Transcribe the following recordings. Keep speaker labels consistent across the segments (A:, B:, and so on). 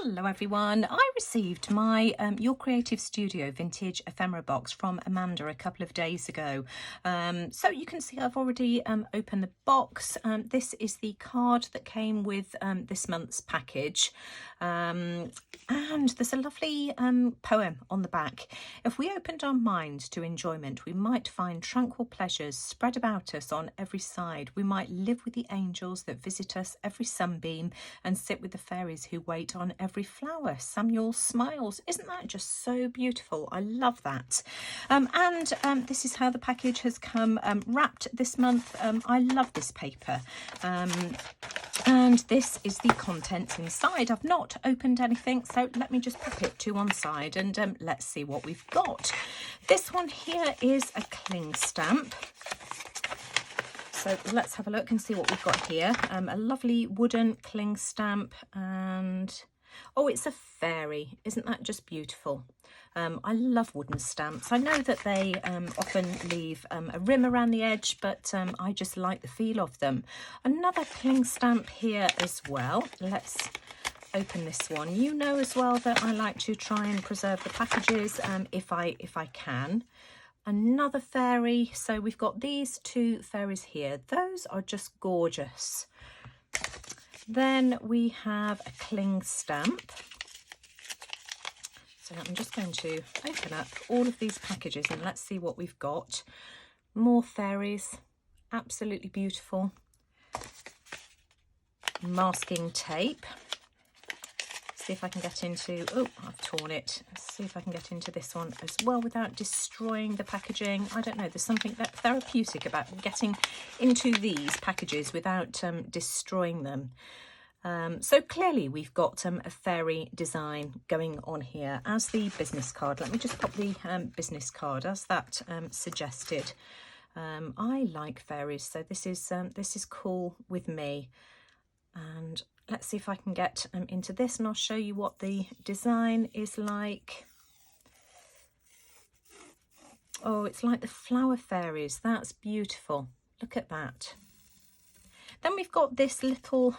A: Hello everyone, I received my Your Creative Studio vintage ephemera box from Amanda a couple of days ago. So you can see I've already opened the box. This is the card that came with this month's package. And there's a lovely poem on the back. If we opened our minds to enjoyment, we might find tranquil pleasures spread about us on every side. We might live with the angels that visit us every sunbeam and sit with the fairies who wait on every flower. Samuel smiles. Isn't that just so beautiful? I love that. This is how the package has come wrapped this month. I love this paper. And this is the contents inside. I've not opened anything, so let me just pop it to one side and let's see what we've got. This one here is a cling stamp. So let's have a look and see what we've got here. A lovely wooden cling stamp, and oh, it's a fairy. Isn't that just beautiful? I love wooden stamps. I know that they often leave a rim around the edge, but I just like the feel of them. Another cling stamp here as well. Let's open this one. You know as well that I like to try and preserve the packages if I can. Another fairy. So we've got these two fairies here. Those are just gorgeous. Then we have a cling stamp. So I'm just going to open up all of these packages and let's see what we've got. More fairies. Absolutely beautiful. Masking tape. See if I can get into, oh, I've torn it. Let's see if I can get into this one as well without destroying the packaging. I don't know, there's something that therapeutic about getting into these packages without destroying them. So clearly we've got a fairy design going on here as the business card. Let me just pop the business card as that suggested. I like fairies, so this is cool with me. And let's see if I can get into this and I'll show you what the design is like. Oh, it's like the flower fairies. That's beautiful. Look at that. Then we've got this little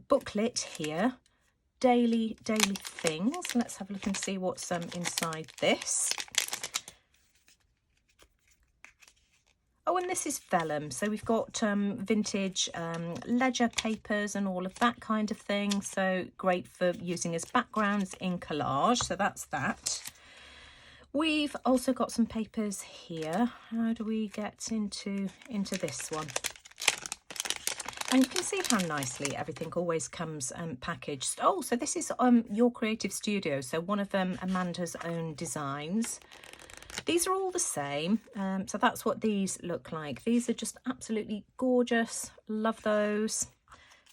A: booklet here, daily things. Let's have a look and see what's inside this. Oh, and this is vellum. So we've got vintage ledger papers and all of that kind of thing. So great for using as backgrounds in collage. So that's that. We've also got some papers here. How do we get into this one? And you can see how nicely everything always comes packaged. Oh, so this is Your Creative Studio. So one of Amanda's own designs. These are all the same, so that's what these look like. These are just absolutely gorgeous. Love those.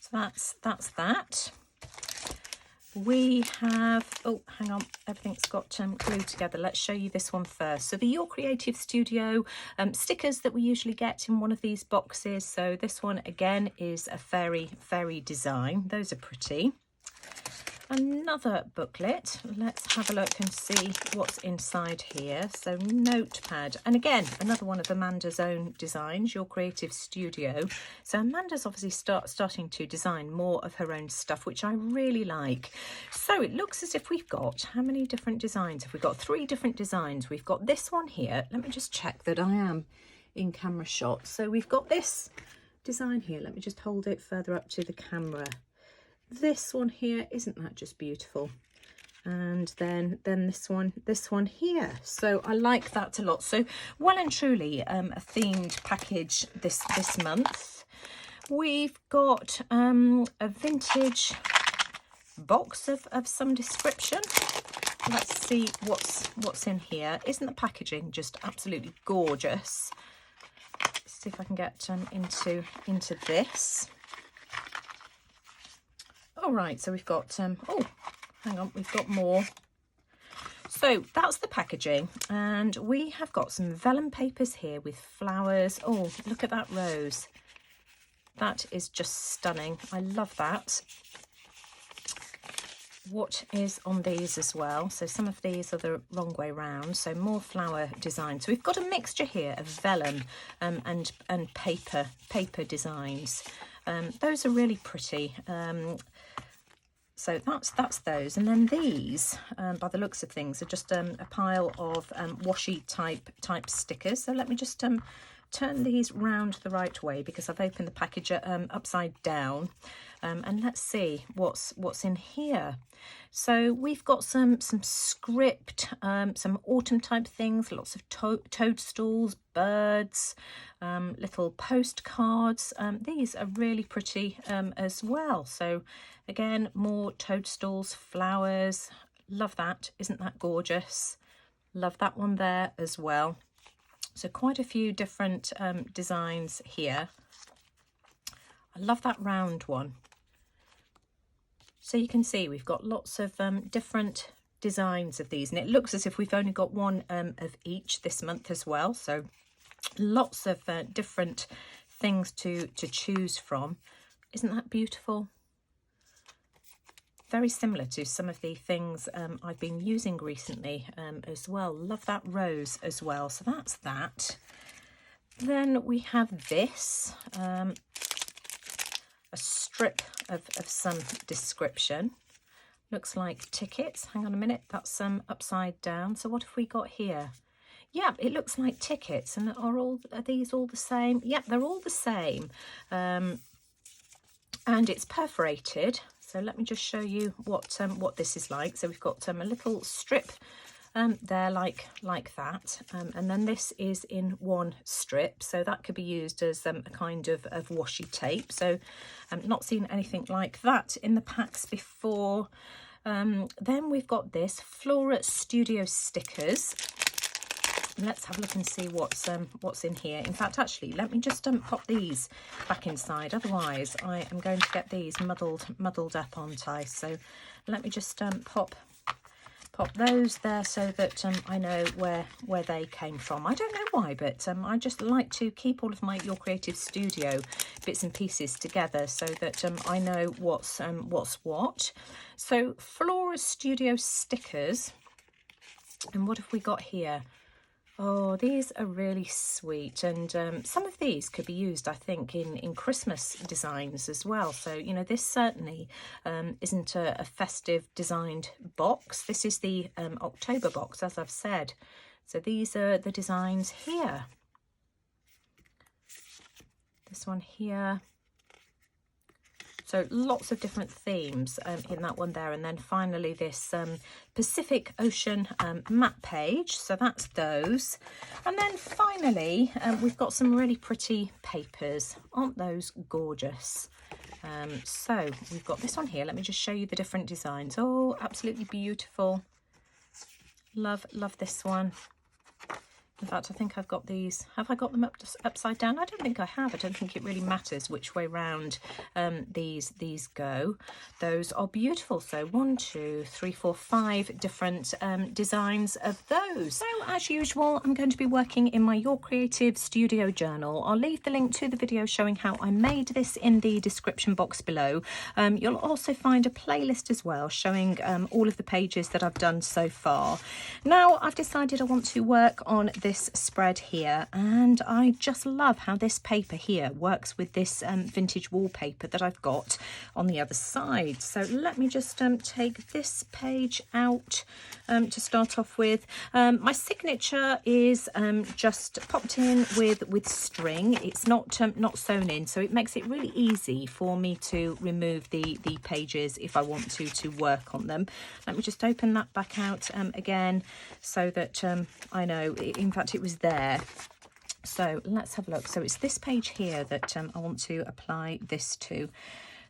A: So that's that. We have, oh, hang on, everything's got glued together. Let's show you this one first. So the Your Creative Studio stickers that we usually get in one of these boxes. So this one again is a fairy design. Those are pretty. Another booklet. Let's have a look and see what's inside here. So notepad, and again another one of Amanda's own designs, Your Creative Studio. So Amanda's obviously starting to design more of her own stuff, which I really like. So it looks as if we've got, how many different designs have we got? 3 different designs. We've got this one here. Let me just check that I am in camera shot. So we've got this design here. Let me just hold it further up to the camera. This one here, isn't that just beautiful? And then this one here. So I like that a lot. So well and truly a themed package this month. We've got a vintage box of some description. Let's see what's in here. Isn't the packaging just absolutely gorgeous? Let's see if I can get into this. All right, so we've got, oh, hang on, we've got more. So that's the packaging, and we have got some vellum papers here with flowers. Oh, look at that rose. That is just stunning. I love that. What is on these as well? So some of these are the wrong way round, so more flower design. So we've got a mixture here of vellum and paper designs. Those are really pretty. So that's those. And then these, by the looks of things, are just a pile of washi type stickers. So let me just turn these round the right way, because I've opened the package upside down. And let's see what's in here. So we've got some script, some autumn type things, lots of toadstools, birds, little postcards. These are really pretty as well. So again, more toadstools, flowers. Love that. Isn't that gorgeous? Love that one there as well. So quite a few different designs here. I love that round one. So you can see we've got lots of different designs of these, and it looks as if we've only got one of each this month as well. So lots of different things to choose from. Isn't that beautiful? Very similar to some of the things I've been using recently as well. Love that rose as well. So that's that. Then we have this. A strip of some description. Looks like tickets. Hang on a minute, that's upside down. So what have we got here? Yeah, it looks like tickets. And are these all the same? Yep, they're all the same. And it's perforated. So let me just show you what this is like. So we've got a little strip there like that, and then this is in one strip, so that could be used as a kind of washi tape. So I've not seen anything like that in the packs before. Then we've got this Flora Studio stickers. Let's have a look and see what's in here. In fact, actually, let me just pop these back inside, otherwise I am going to get these muddled up, aren't I? So let me just pop those there so that I know where they came from. I don't know why, but I just like to keep all of my Your Creative Studio bits and pieces together so that I know what's what. So Flora Studio stickers, and what have we got here? Oh, these are really sweet, and some of these could be used, I think, in Christmas designs as well. So, you know, this certainly isn't a festive designed box. This is the October box, as I've said. So these are the designs here. This one here. So lots of different themes in that one there. And then finally this Pacific Ocean map page. So that's those. And then finally, we've got some really pretty papers. Aren't those gorgeous? So we've got this one here. Let me just show you the different designs. Oh, absolutely beautiful. Love this one. In fact, I think I've got these. Have I got them upside down? I don't think I have. I don't think it really matters which way round these go. Those are beautiful. So 1, 2, 3, 4, 5 different designs of those. So as usual, I'm going to be working in my Your Creative Studio journal. I'll leave the link to the video showing how I made this in the description box below. You'll also find a playlist as well showing all of the pages that I've done so far. Now I've decided I want to work on this spread here, and I just love how this paper here works with this vintage wallpaper that I've got on the other side. So let me just take this page out to start off with. My signature is just popped in with string. It's not sewn in, so it makes it really easy for me to remove the pages if I want to work on them. Let me just open that back out again so that I know, in fact it was there. So let's have a look. So it's this page here that I want to apply this to.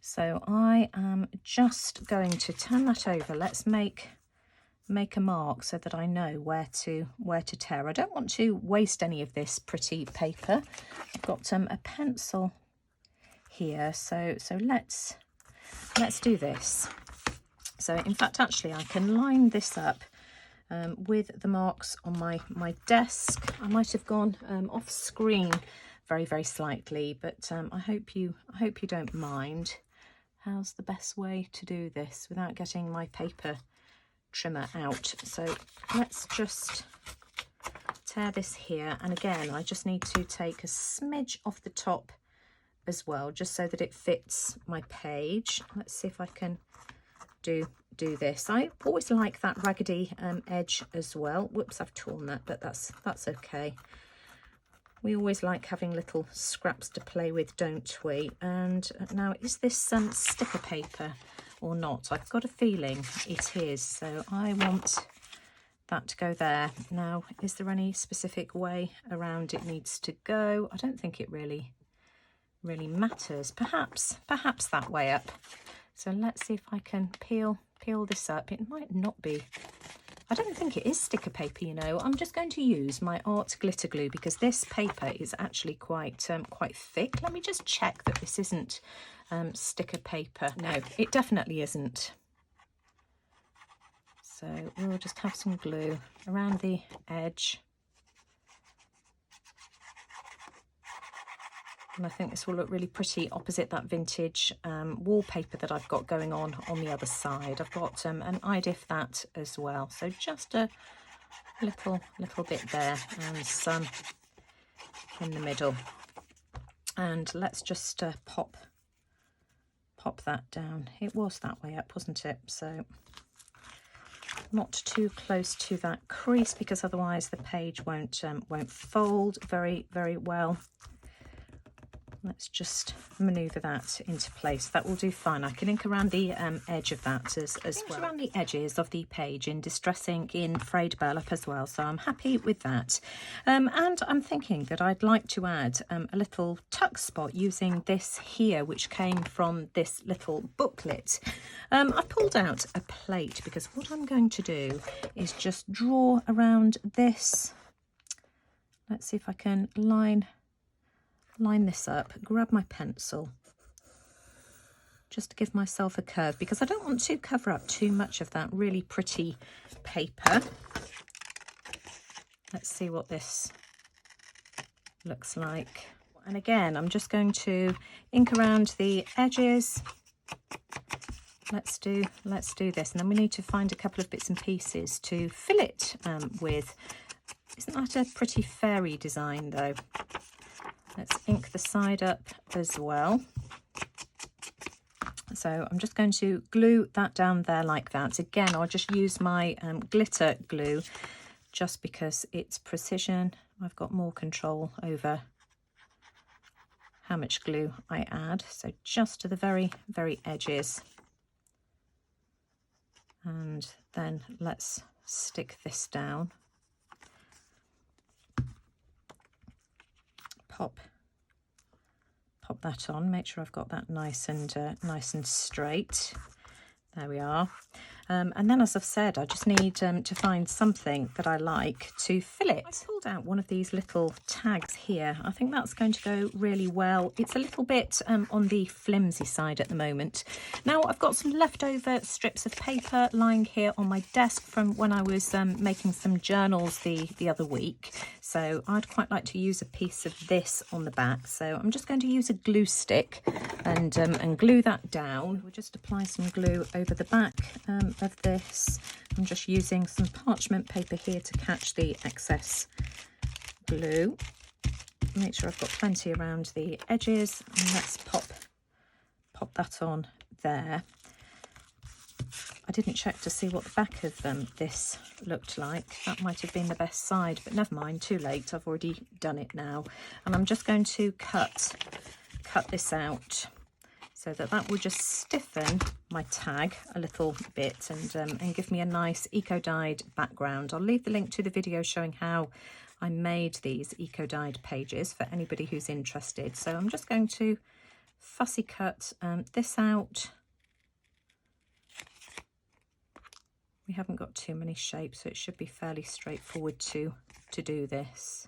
A: So I am just going to turn that over. Let's make a mark so that I know where to tear. I don't want to waste any of this pretty paper. I've got a pencil here, so let's do this. So in fact, actually, I can line this up with the marks on my desk. I might have gone off screen very slightly, but I hope you don't mind. How's the best way to do this without getting my paper trimmer out? So let's just tear this here, and again I just need to take a smidge off the top as well, just so that it fits my page. Let's see if I can do this. I always like that raggedy edge as well. Whoops, I've torn that, but that's okay. We always like having little scraps to play with, don't we? And now, is this sticker paper or not? I've got a feeling it is, so I want that to go there. Now, is there any specific way around it needs to go? I don't think it really matters. Perhaps that way up. So let's see if I can peel this up. It might not be. I don't think it is sticker paper, you know. I'm just going to use my art glitter glue because this paper is actually quite thick. Let me just check that this isn't sticker paper. No, it definitely isn't. So we'll just have some glue around the edge. And I think this will look really pretty opposite that vintage wallpaper that I've got going on the other side. I've got an idea of that as well. So just a little bit there and some in the middle. And let's just pop that down. It was that way up, wasn't it? So not too close to that crease because otherwise the page won't fold very well. Let's just manoeuvre that into place. That will do fine. I can ink around the edge of that as well. Around the edges of the page in Distress Ink in frayed burlap as well. So I'm happy with that. And I'm thinking that I'd like to add a little tuck spot using this here, which came from this little booklet. I've pulled out a plate because what I'm going to do is just draw around this. Let's see if I can line this up, grab my pencil just to give myself a curve because I don't want to cover up too much of that really pretty paper. Let's see what this looks like. And again, I'm just going to ink around the edges. Let's do this, and then we need to find a couple of bits and pieces to fill it with. Isn't that a pretty fairy design though? Let's ink the side up as well. So I'm just going to glue that down there like that. Again, I'll just use my glitter glue just because it's precision. I've got more control over how much glue I add. So just to the very edges. And then let's stick this down. Pop that on, make sure I've got that nice and straight. There we are. And then, as I've said, I just need to find something that I like to fill it. I pulled out one of these little tags here. I think that's going to go really well. It's a little bit on the flimsy side at the moment. Now, I've got some leftover strips of paper lying here on my desk from when I was making some journals the other week. So I'd quite like to use a piece of this on the back. So I'm just going to use a glue stick and glue that down. We'll just apply some glue over the back of this. I'm just using some parchment paper here to catch the excess glue. Make sure I've got plenty around the edges, and let's pop that on there. I didn't check to see what the back of this looked like. That might have been the best side, but never mind, too late. I've already done it now. And I'm just going to cut this out so that will just stiffen my tag a little bit and give me a nice eco-dyed background. I'll leave the link to the video showing how I made these eco-dyed pages for anybody who's interested. So I'm just going to fussy cut this out. We haven't got too many shapes, so it should be fairly straightforward to do this.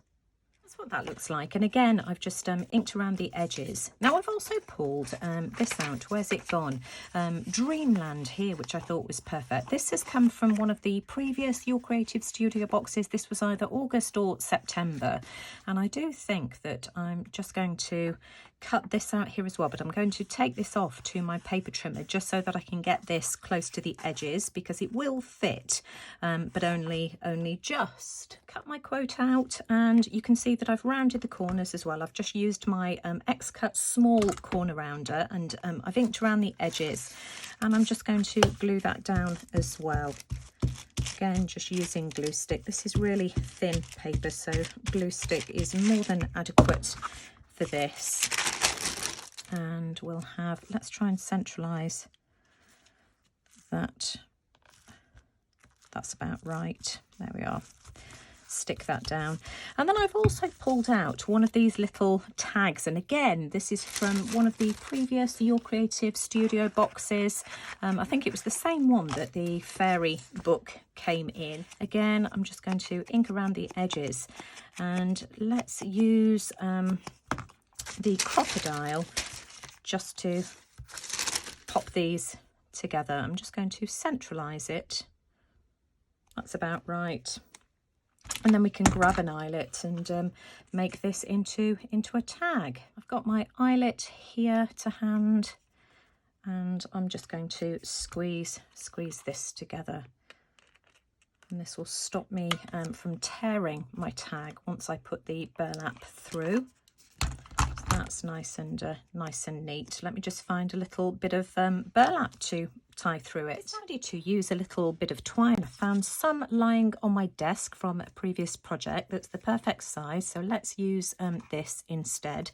A: That's what that looks like. And again, I've just inked around the edges. Now I've also pulled this out. Where's it gone? Dreamland here, which I thought was perfect. This has come from one of the previous Your Creative Studio boxes. This was either August or September. And I do think that I'm just going to cut this out here as well, but I'm going to take this off to my paper trimmer just so that I can get this close to the edges, because it will fit, but only just. Cut my quote out, and you can see that I've rounded the corners as well. I've just used my X-Cut small corner rounder, and I've inked around the edges, and I'm just going to glue that down as well. Again, just using glue stick. This is really thin paper, so glue stick is more than adequate for this. And we'll have, let's try and centralize that. That's about right. There we are. Stick that down. And then I've also pulled out one of these little tags, and again, this is from one of the previous Your Creative Studio boxes. I think it was the same one that the fairy book came in. Again, I'm just going to ink around the edges, and let's use the crocodile just to pop these together. I'm just going to centralize it. That's about right. And then we can grab an eyelet and make this into a tag. I've got my eyelet here to hand, and I'm just going to squeeze this together. And this will stop me from tearing my tag once I put the burlap through. So that's nice and neat. Let me just find a little bit of burlap to tie through it. I'm ready to use a little bit of twine. I found some lying on my desk from a previous project that's the perfect size, so let's use this instead.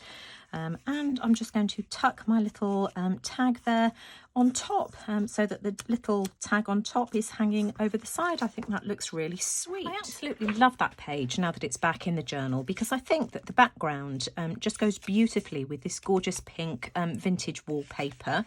A: And I'm just going to tuck my little tag there on top, so that the little tag on top is hanging over the side. I think that looks really sweet. I absolutely love that page now that it's back in the journal, because I think that the background just goes beautifully with this gorgeous pink vintage wallpaper.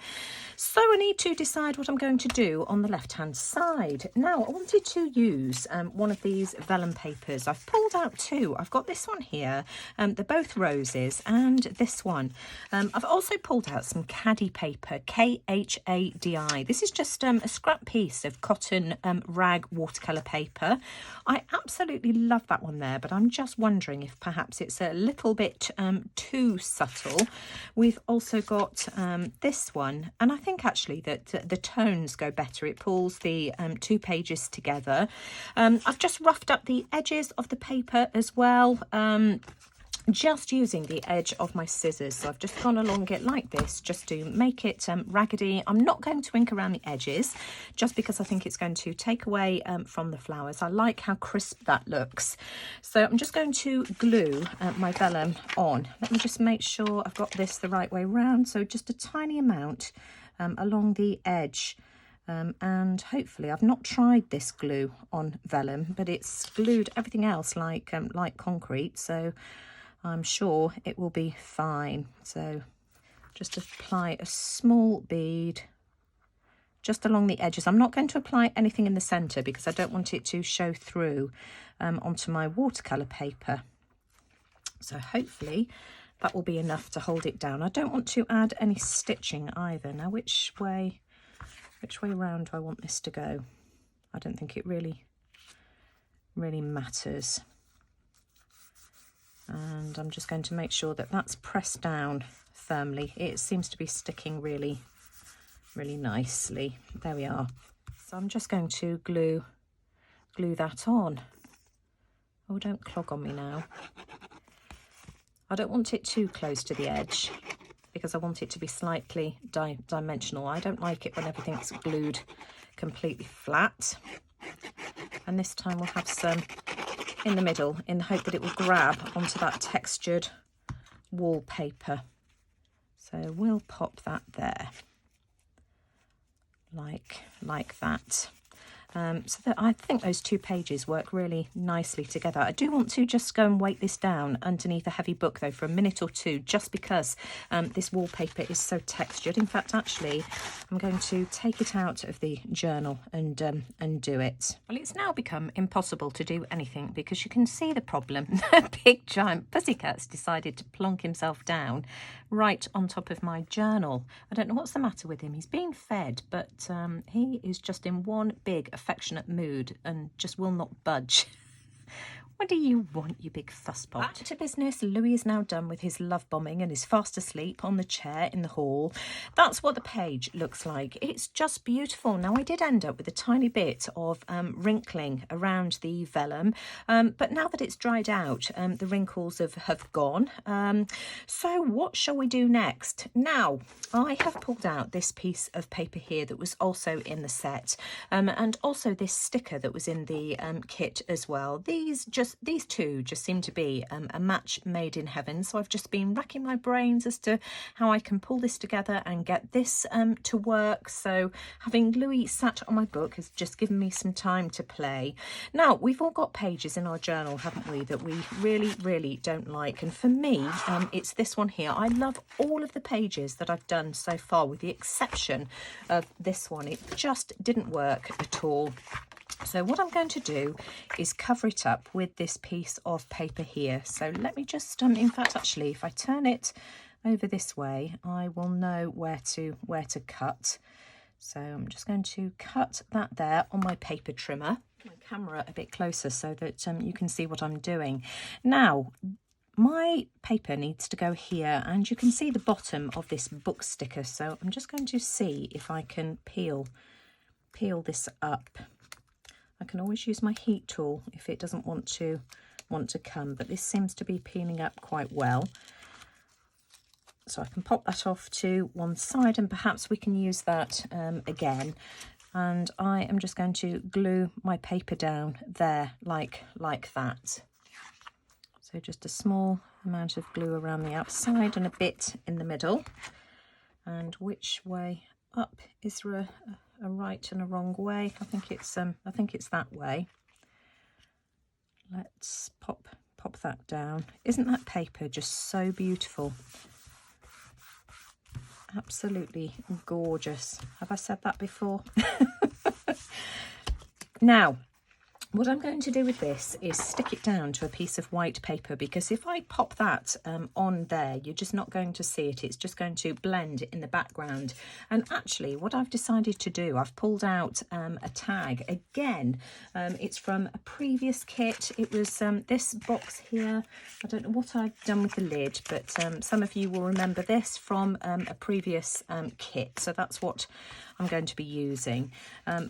A: So I need to decide what I'm going to do on the left hand side. Now I wanted to use one of these vellum papers. I've pulled out two. I've got this one here, they're both roses, and this one. I've also pulled out some Caddy paper, KHADI. This is just a scrap piece of cotton rag watercolour paper. I absolutely love that one there, but I'm just wondering if perhaps it's a little bit too subtle. We've also got this one, and I think actually that the tones go better. It pulls the two pages together. I've just roughed up the edges of the paper as well, just using the edge of my scissors. So I've just gone along it like this just to make it raggedy. I'm not going to ink around the edges just because I think it's going to take away from the flowers. I like how crisp that looks. So I'm just going to glue my vellum on. Let me just make sure I've got this the right way round. So just a tiny amount along the edge. And hopefully, I've not tried this glue on vellum, but it's glued everything else like concrete, so I'm sure it will be fine. So just apply a small bead just along the edges. I'm not going to apply anything in the centre because I don't want it to show through onto my watercolour paper. So hopefully that will be enough to hold it down. I don't want to add any stitching either. Now which way around do I want this to go? I don't think it really matters. And I'm just going to make sure that that's pressed down firmly. It seems to be sticking really nicely. There we are. So I'm just going to glue that on. Oh, don't clog on me now. I don't want it too close to the edge because I want it to be slightly dimensional. I don't like it when everything's glued completely flat. And this time we'll have some in the middle in the hope that it will grab onto that textured wallpaper. So we'll pop that there like that. So that I think those two pages work really nicely together. I do want to just go and weight this down underneath a heavy book though for a minute or two, just because this wallpaper is so textured. In fact, actually, I'm going to take it out of the journal and do it. Well, it's now become impossible to do anything because you can see the problem. Big giant pussycat's decided to plonk himself down right on top of my journal. I don't know what's the matter with him. He's being fed, but he is just in one big affectionate mood and just will not budge. What do you want, you big fusspot? Back to business. Louis is now done with his love bombing and is fast asleep on the chair in the hall. That's what the page looks like. It's just beautiful. Now, I did end up with a tiny bit of wrinkling around the vellum, but now that it's dried out, the wrinkles have gone. So what shall we do next? Now, I have pulled out this piece of paper here that was also in the set, and also this sticker that was in the kit as well. These two just seem to be a match made in heaven. So I've just been racking my brains as to how I can pull this together and get this to work. So having Louis sat on my book has just given me some time to play. Now, we've all got pages in our journal, haven't we, that we really don't like. And for me, it's this one here. I love all of the pages that I've done so far, with the exception of this one. It just didn't work at all. So what I'm going to do is cover it up with this piece of paper here. So let me just, in fact, actually, if I turn it over this way, I will know where to cut. So I'm just going to cut that there on my paper trimmer. My camera a bit closer so that you can see what I'm doing. Now, my paper needs to go here, and you can see the bottom of this book sticker. So I'm just going to see if I can peel this up. I can always use my heat tool if it doesn't want to come, but this seems to be peeling up quite well. So I can pop that off to one side, and perhaps we can use that again. And I am just going to glue my paper down there like that. So just a small amount of glue around the outside and a bit in the middle. And which way up? Is there a right and a wrong way? I think it's that way. Let's pop that down. Isn't that paper just so beautiful? Absolutely gorgeous. Have I said that before? Now, what I'm going to do with this is stick it down to a piece of white paper, because if I pop that on there, you're just not going to see it. It's just going to blend in the background. And actually, what I've decided to do, I've pulled out a tag. Again, it's from a previous kit. It was this box here. I don't know what I've done with the lid, but some of you will remember this from a previous kit. So that's what I'm going to be using.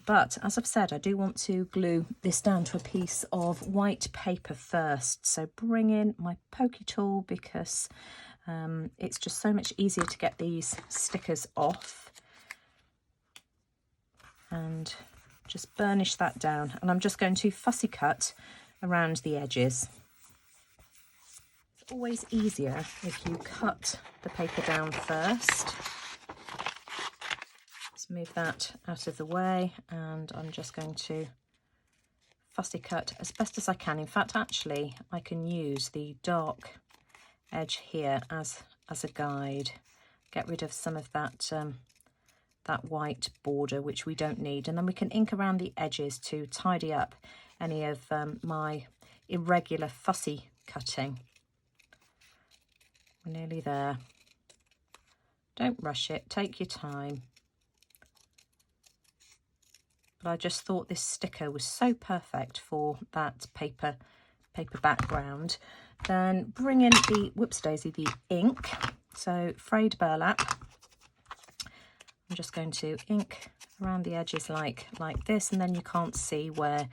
A: But as I've said, I do want to glue this down to a piece of white paper first. So bring in my pokey tool, because it's just so much easier to get these stickers off. And just burnish that down. And I'm just going to fussy cut around the edges. It's always easier if you cut the paper down first. Move that out of the way, and I'm just going to fussy cut as best as I can. In fact, actually, I can use the dark edge here as a guide. Get rid of some of that that white border, which we don't need, and then we can ink around the edges to tidy up any of my irregular fussy cutting. We're nearly there. Don't rush it, take your time. But I just thought this sticker was so perfect for that paper background. Then bring in the, whoops daisy, the ink. So frayed burlap. I'm just going to ink around the edges like this, and then you can't see where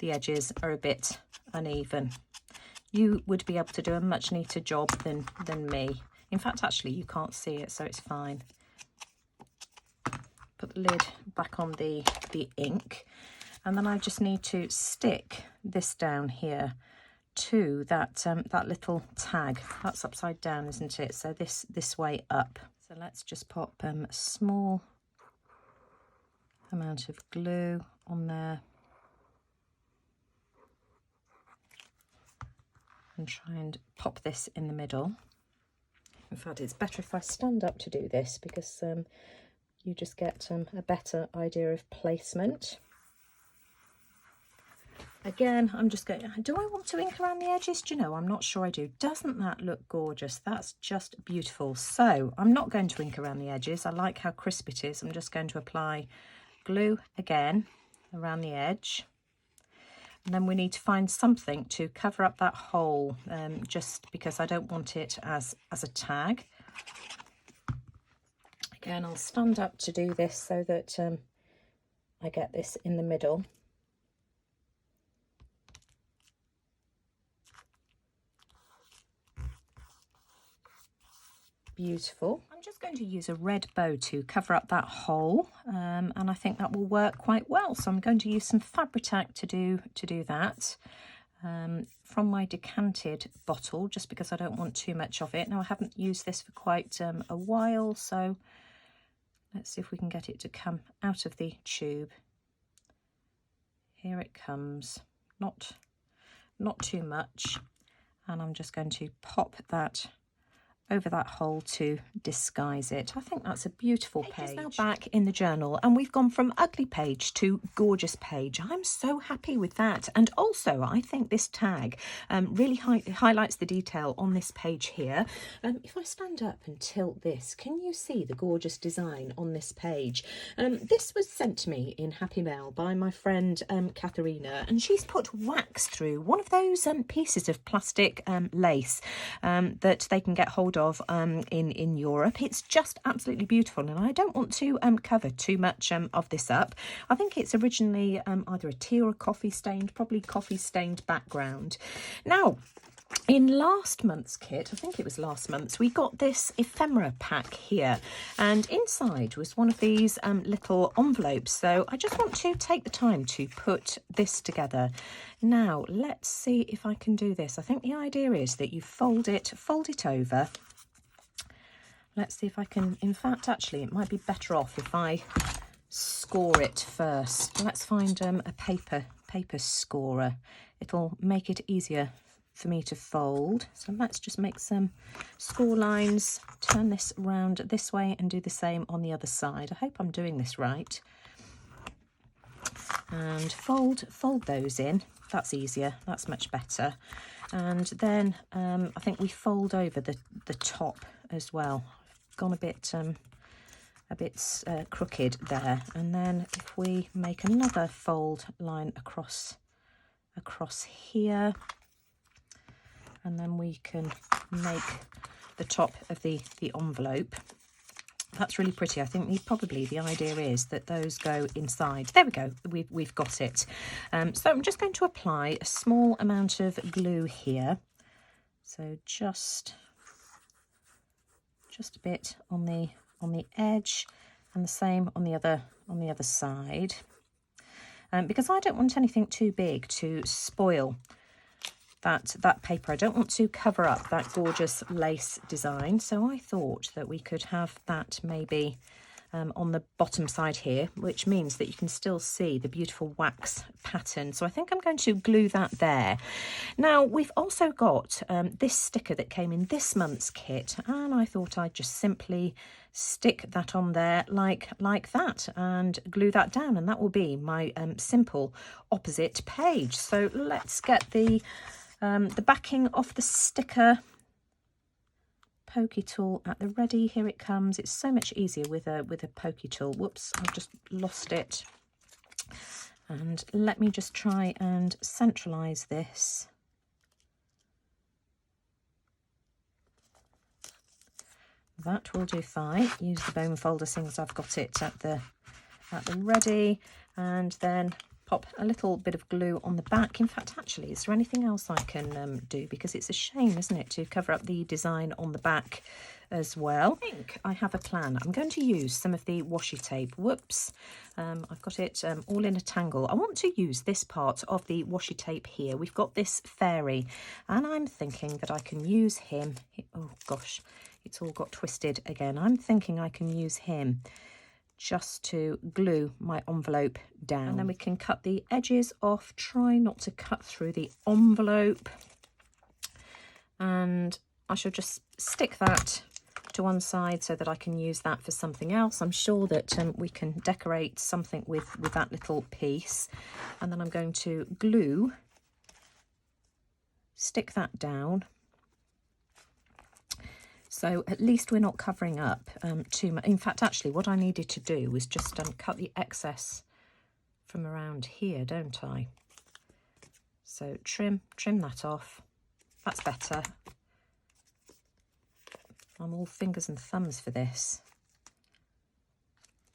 A: the edges are a bit uneven. You would be able to do a much neater job than me. In fact, actually, you can't see it, so it's fine. Put the lid back on the ink, and then I just need to stick this down here to that that little tag. That's upside down, isn't it? So this way up. So let's just pop a small amount of glue on there and try and pop this in the middle. In fact, it's better if I stand up to do this, because you just get a better idea of placement. Again, I'm just going, do I want to ink around the edges? Do you know, I'm not sure I do. Doesn't that look gorgeous? That's just beautiful. So I'm not going to ink around the edges. I like how crisp it is. I'm just going to apply glue again around the edge. And then we need to find something to cover up that hole, just because I don't want it as a tag. Again, I'll stand up to do this so that I get this in the middle. Beautiful. I'm just going to use a red bow to cover up that hole, and I think that will work quite well. So I'm going to use some Fabri-Tac to do that, from my decanted bottle, just because I don't want too much of it. Now, I haven't used this for quite a while, so let's see if we can get it to come out of the tube. Here it comes, not too much, and I'm just going to pop that over that hole to disguise it. I think that's a beautiful page. It's now back in the journal, and we've gone from ugly page to gorgeous page. I'm so happy with that. And also, I think this tag really highlights the detail on this page here. If I stand up and tilt this, can you see the gorgeous design on this page? This was sent to me in Happy Mail by my friend Katharina, and she's put wax through one of those pieces of plastic lace that they can get hold of in Europe. It's just absolutely beautiful, and I don't want to cover too much of this up. I think it's originally either a tea or a coffee stained, probably coffee stained background. Now, in last month's kit, I think it was last month's, we got this ephemera pack here, and inside was one of these little envelopes. So I just want to take the time to put this together. Now, let's see if I can do this. I think the idea is that you fold it over. Let's see if I can, in fact, actually, it might be better off if I score it first. Let's find a paper scorer. It'll make it easier for me to fold. So let's just make some score lines, turn this around this way and do the same on the other side. I hope I'm doing this right. And fold those in. That's easier, that's much better. And then I think we fold over the top as well. I've gone a bit crooked there. And then if we make another fold line across here, and then we can make the top of the envelope. That's really pretty. I think probably the idea is that those go inside. There we go. We've got it. So I'm just going to apply a small amount of glue here. So just a bit on the edge, and the same on the other side. Because I don't want anything too big to spoil that paper. I don't want to cover up that gorgeous lace design, so I thought that we could have that maybe on the bottom side here, which means that you can still see the beautiful wax pattern. So I think I'm going to glue that there. Now, we've also got this sticker that came in this month's kit, and I thought I'd just simply stick that on there like that and glue that down, and that will be my simple opposite page. So let's get the backing off the sticker. Pokey tool at the ready. Here it comes. It's so much easier with a pokey tool. Whoops, I've just lost it. And let me just try and centralise this. That will do fine. Use the bone folder since I've got it at the ready, and then pop a little bit of glue on the back. In fact, actually, is there anything else I can do? Because it's a shame, isn't it, to cover up the design on the back as well. I think I have a plan. I'm going to use some of the washi tape. Whoops, I've got it all in a tangle. I want to use this part of the washi tape here. We've got this fairy, and I'm thinking that I can use him. Oh gosh, it's all got twisted again. I'm thinking I can use him just to glue my envelope down. And then we can cut the edges off. Try not to cut through the envelope. And I shall just stick that to one side so that I can use that for something else. I'm sure that we can decorate something with that little piece. And then I'm going to stick that down. So at least we're not covering up too much. In fact, actually, what I needed to do was just cut the excess from around here, don't I? So trim that off. That's better. I'm all fingers and thumbs for this.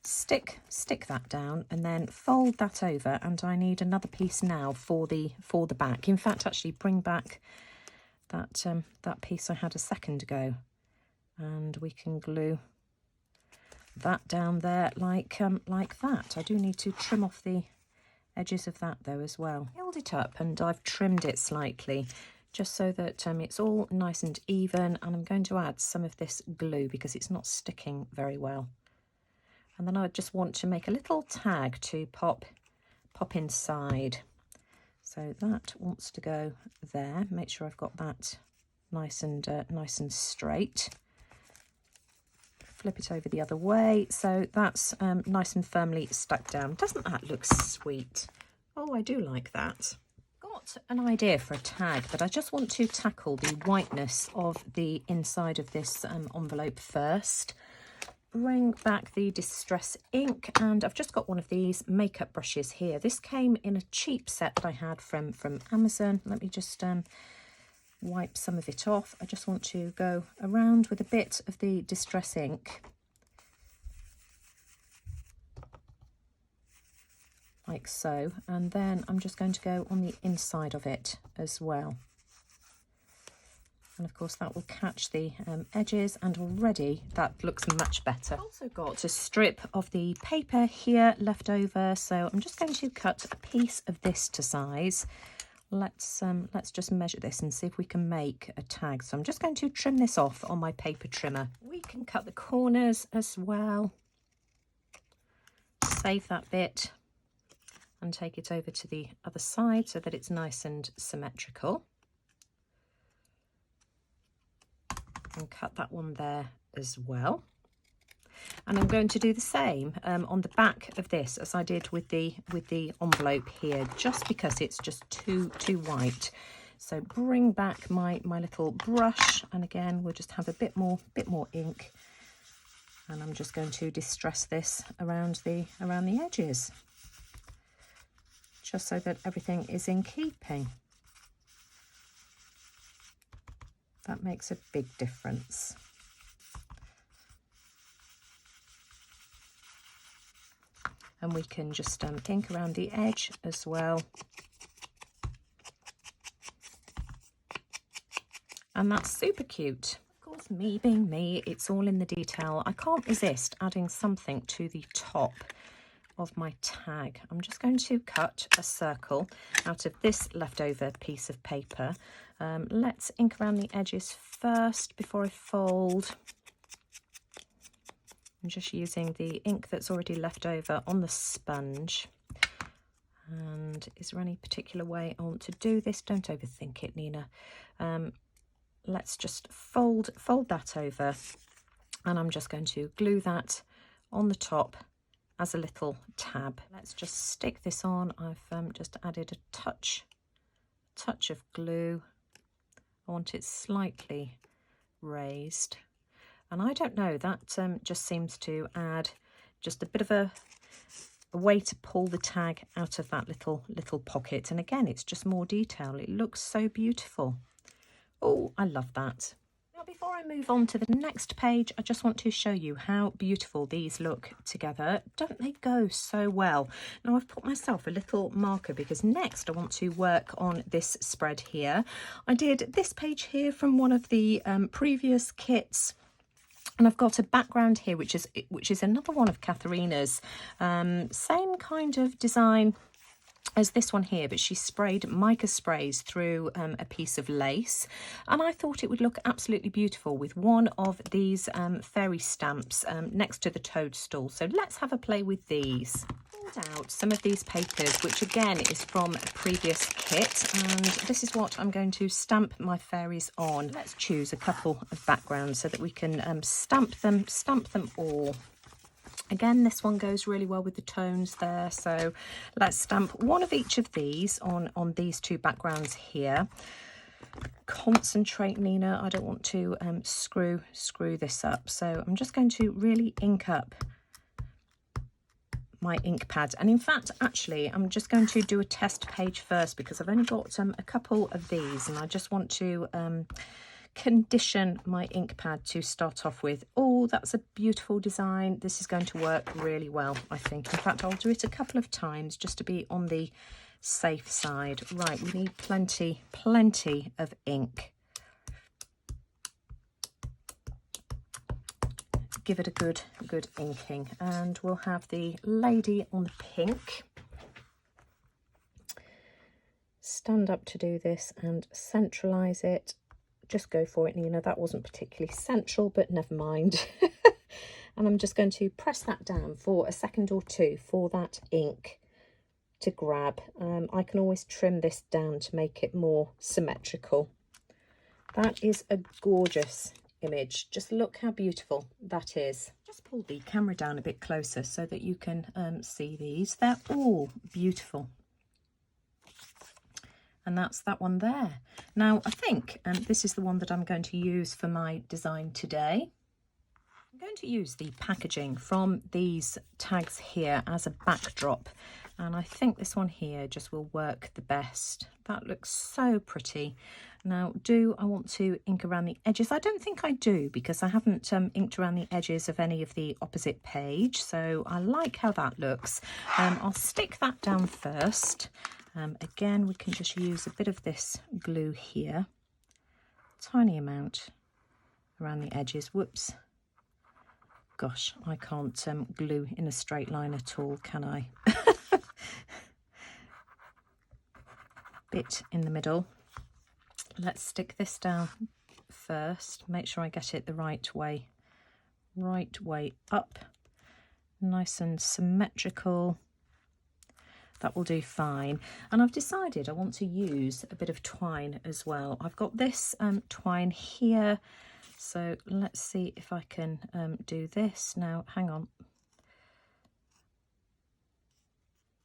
A: Stick that down and then fold that over, and I need another piece now for the back. In fact, actually bring back that that piece I had a second ago, and we can glue that down there like that. I do need to trim off the edges of that though as well. Held it up and I've trimmed it slightly just so that it's all nice and even, and I'm going to add some of this glue because it's not sticking very well. And then I just want to make a little tag to pop inside. So that wants to go there. Make sure I've got that nice and straight. Flip it over the other way. So that's nice and firmly stuck down. Doesn't that look sweet? Oh, I do like that. Got an idea for a tag, but I just want to tackle the whiteness of the inside of this envelope first. Bring back the distress ink, and I've just got one of these makeup brushes here. This came in a cheap set that I had from Amazon. Let me just wipe some of it off. I just want to go around with a bit of the distress ink, like so, and then I'm just going to go on the inside of it as well. And of course that will catch the edges, and already that looks much better. I've also got a strip of the paper here left over, so I'm just going to cut a piece of this to size. Let's just measure this and see if we can make a tag. So I'm just going to trim this off on my paper trimmer. We can cut the corners as well. Save that bit and take it over to the other side so that it's nice and symmetrical. And cut that one there as well. And I'm going to do the same on the back of this as I did with the envelope here, just because it's just too white. So bring back my little brush, and again we'll just have a bit more ink, and I'm just going to distress this around the edges, just so that everything is in keeping. That makes a big difference. And we can just ink around the edge as well. And that's super cute. Of course, me being me, it's all in the detail. I can't resist adding something to the top of my tag. I'm just going to cut a circle out of this leftover piece of paper. Let's ink around the edges first before I fold. I'm just using the ink that's already left over on the sponge. And is there any particular way I want to do this? Don't overthink it, Nina. Let's just fold that over, and I'm just going to glue that on the top as a little tab. Let's just stick this on. I've just added a touch of glue. I want it slightly raised, and I don't know, that just seems to add just a bit of a way to pull the tag out of that little pocket. And again, it's just more detail. It looks so beautiful. Oh, I love that. Now, before I move on to the next page, I just want to show you how beautiful these look together. Don't they go so well? Now, I've put myself a little marker because next I want to work on this spread here. I did this page here from one of the previous kits. And I've got a background here, which is another one of Katharina's. Same kind of design as this one here, but she sprayed mica sprays through a piece of lace, and I thought it would look absolutely beautiful with one of these fairy stamps next to the toadstool. So let's have a play with these. Pulled out some of these papers, which again is from a previous kit, and this is what I'm going to stamp my fairies on. Let's choose a couple of backgrounds so that we can stamp them all. Again, this one goes really well with the tones there, so let's stamp one of each of these on these two backgrounds here. Concentrate, Nina, I don't want to screw this up, so I'm just going to really ink up my ink pad. And in fact, actually, I'm just going to do a test page first because I've only got a couple of these, and I just want to condition my ink pad to start off with. Oh, that's a beautiful design. This is going to work really well, I think. In fact, I'll do it a couple of times just to be on the safe side. Right, we need plenty of ink. Give it a good inking, and we'll have the lady on the pink. Stand up to do this and centralize it. Just go for it, Nina. That wasn't particularly central, but never mind. And I'm just going to press that down for a second or two for that ink to grab. I can always trim this down to make it more symmetrical. That is a gorgeous image. Just look how beautiful that is. Just pull the camera down a bit closer so that you can see these. They're all beautiful. And that's that one there. Now I think this is the one that I'm going to use for my design today. I'm going to use the packaging from these tags here as a backdrop, and I think this one here just will work the best. That looks so pretty. Now, do I want to ink around the edges? I don't think I do, because I haven't inked around the edges of any of the opposite page, so I like how that looks. I'll stick that down first. Again, we can just use a bit of this glue here, tiny amount around the edges. Whoops. Gosh, I can't glue in a straight line at all, can I? Bit in the middle. Let's stick this down first. Make sure I get it the right way up. Nice and symmetrical. That will do fine. And I've decided I want to use a bit of twine as well. I've got this twine here. So let's see if I can do this. Now, hang on.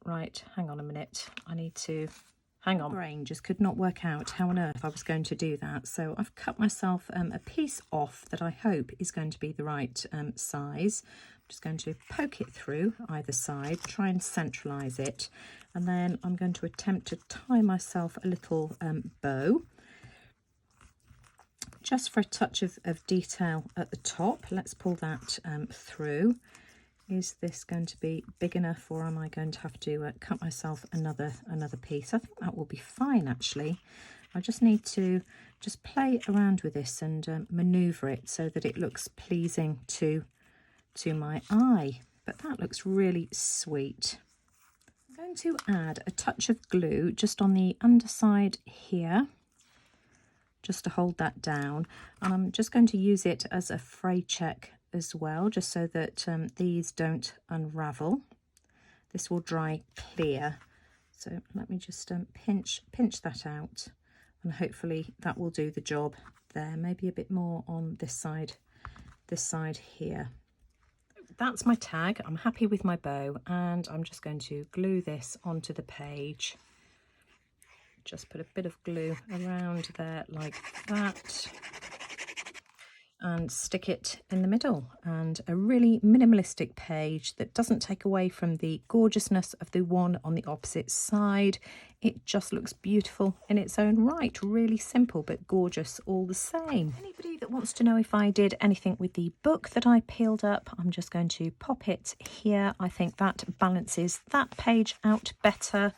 A: Right, hang on a minute. I need to, hang on. My brain just could not work out how on earth I was going to do that. So I've cut myself a piece off that I hope is going to be the right size. I'm just going to poke it through either side, try and centralise it. And then I'm going to attempt to tie myself a little bow. Just for a touch of detail at the top. Let's pull that through. Is this going to be big enough, or am I going to have to cut myself another piece? I think that will be fine, actually. I just need to just play around with this and manoeuvre it so that it looks pleasing to my eye. But that looks really sweet. I'm going to add a touch of glue just on the underside here, just to hold that down, and I'm just going to use it as a fray check as well, just so that these don't unravel. This will dry clear, so let me just pinch that out, and hopefully that will do the job there. Maybe a bit more on this side here. That's my tag. I'm happy with my bow, and I'm just going to glue this onto the page. Just put a bit of glue around there like that, and stick it in the middle. And a really minimalistic page that doesn't take away from the gorgeousness of the one on the opposite side. It just looks beautiful in its own right. Really simple but gorgeous all the same. Anybody that wants to know if I did anything with the book that I peeled up, I'm just going to pop it here. I think that balances that page out better.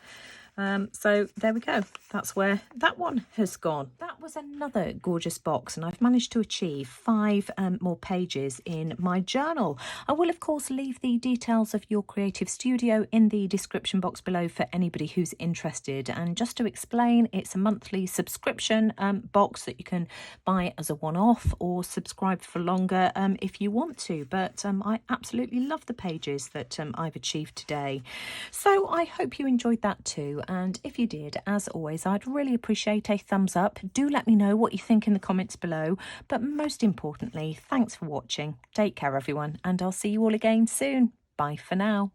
A: So there we go. That's where that one has gone. That was another gorgeous box, and I've managed to achieve 5 more pages in my journal. I will of course leave the details of your creative studio in the description box below for anybody who's interested. And just to explain, it's a monthly subscription box that you can buy as a one-off or subscribe for longer if you want to. But I absolutely love the pages that I've achieved today. So I hope you enjoyed that too. And if you did, as always, I'd really appreciate a thumbs up. Do let me know what you think in the comments below. But most importantly, thanks for watching. Take care, everyone, and I'll see you all again soon. Bye for now.